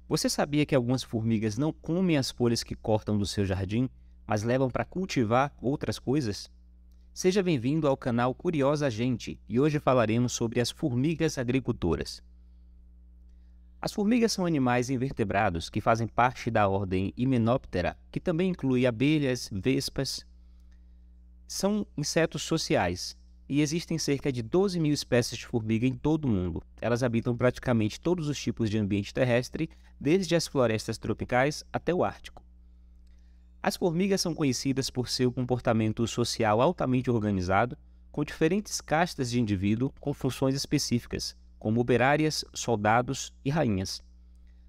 Você sabia que algumas formigas não comem as folhas que cortam do seu jardim, mas levam para cultivar outras coisas? Seja bem-vindo ao canal Curiosa Gente e hoje falaremos sobre as formigas agricultoras. As formigas são animais invertebrados que fazem parte da ordem Hymenoptera, que também inclui abelhas, vespas. São insetos sociais e existem cerca de 12 mil espécies de formiga em todo o mundo. Elas habitam praticamente todos os tipos de ambiente terrestre, desde as florestas tropicais até o Ártico. As formigas são conhecidas por seu comportamento social altamente organizado, com diferentes castas de indivíduo com funções específicas, como operárias, soldados e rainhas.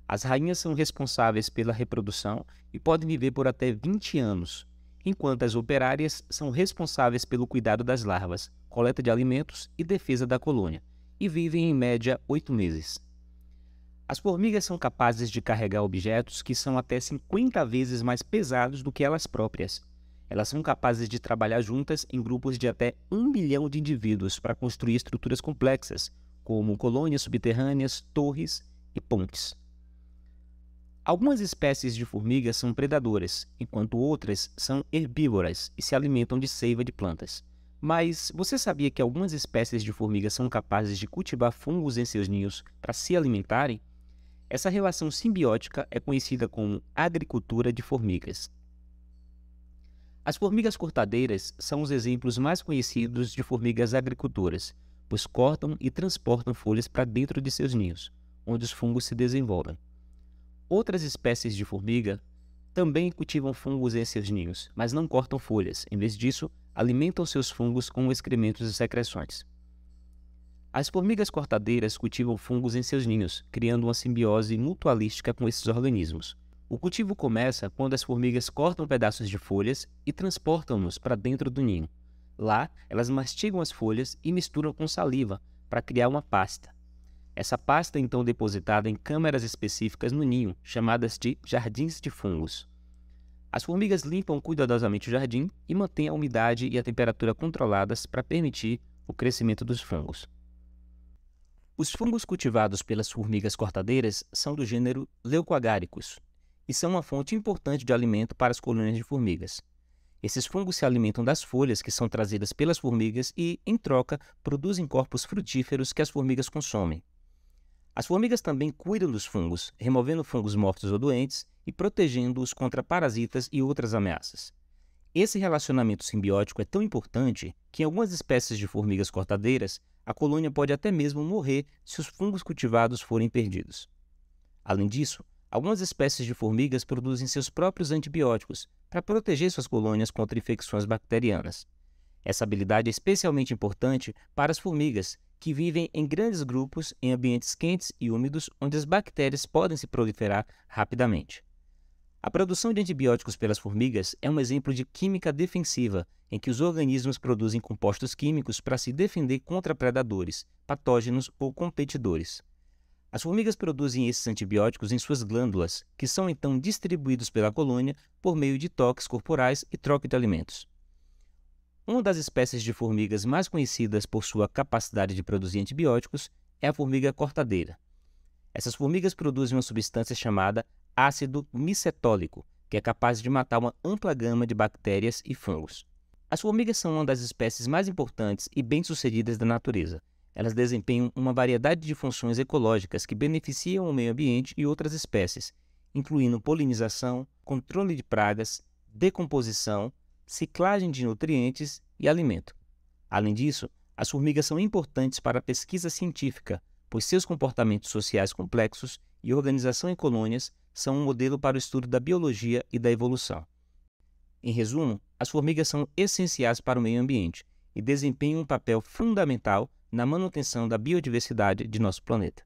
As rainhas são responsáveis pela reprodução e podem viver por até 20 anos, enquanto as operárias são responsáveis pelo cuidado das larvas, coleta de alimentos e defesa da colônia, e vivem em média 8 meses. As formigas são capazes de carregar objetos que são até 50 vezes mais pesados do que elas próprias. Elas são capazes de trabalhar juntas em grupos de até 1 milhão de indivíduos para construir estruturas complexas, como colônias subterrâneas, torres e pontes. Algumas espécies de formigas são predadoras, enquanto outras são herbívoras e se alimentam de seiva de plantas. Mas você sabia que algumas espécies de formigas são capazes de cultivar fungos em seus ninhos para se alimentarem? Essa relação simbiótica é conhecida como agricultura de formigas. As formigas cortadeiras são os exemplos mais conhecidos de formigas agricultoras, pois cortam e transportam folhas para dentro de seus ninhos, onde os fungos se desenvolvem. Outras espécies de formiga também cultivam fungos em seus ninhos, mas não cortam folhas. Em vez disso, alimentam seus fungos com excrementos e secreções. As formigas cortadeiras cultivam fungos em seus ninhos, criando uma simbiose mutualística com esses organismos. O cultivo começa quando as formigas cortam pedaços de folhas e transportam-nos para dentro do ninho. Lá, elas mastigam as folhas e misturam com saliva para criar uma pasta. Essa pasta é então depositada em câmaras específicas no ninho, chamadas de jardins de fungos. As formigas limpam cuidadosamente o jardim e mantêm a umidade e a temperatura controladas para permitir o crescimento dos fungos. Os fungos cultivados pelas formigas cortadeiras são do gênero Leucoagaricus e são uma fonte importante de alimento para as colônias de formigas. Esses fungos se alimentam das folhas que são trazidas pelas formigas e, em troca, produzem corpos frutíferos que as formigas consomem. As formigas também cuidam dos fungos, removendo fungos mortos ou doentes e protegendo-os contra parasitas e outras ameaças. Esse relacionamento simbiótico é tão importante que em algumas espécies de formigas cortadeiras, a colônia pode até mesmo morrer se os fungos cultivados forem perdidos. Além disso, algumas espécies de formigas produzem seus próprios antibióticos para proteger suas colônias contra infecções bacterianas. Essa habilidade é especialmente importante para as formigas, que vivem em grandes grupos em ambientes quentes e úmidos onde as bactérias podem se proliferar rapidamente. A produção de antibióticos pelas formigas é um exemplo de química defensiva, em que os organismos produzem compostos químicos para se defender contra predadores, patógenos ou competidores. As formigas produzem esses antibióticos em suas glândulas, que são então distribuídos pela colônia por meio de toques corporais e troca de alimentos. Uma das espécies de formigas mais conhecidas por sua capacidade de produzir antibióticos é a formiga cortadeira. Essas formigas produzem uma substância chamada ácido micetólico, que é capaz de matar uma ampla gama de bactérias e fungos. As formigas são uma das espécies mais importantes e bem-sucedidas da natureza. Elas desempenham uma variedade de funções ecológicas que beneficiam o meio ambiente e outras espécies, incluindo polinização, controle de pragas, decomposição, ciclagem de nutrientes e alimento. Além disso, as formigas são importantes para a pesquisa científica, pois seus comportamentos sociais complexos e organização em colônias são um modelo para o estudo da biologia e da evolução. Em resumo, as formigas são essenciais para o meio ambiente e desempenham um papel fundamental na manutenção da biodiversidade de nosso planeta.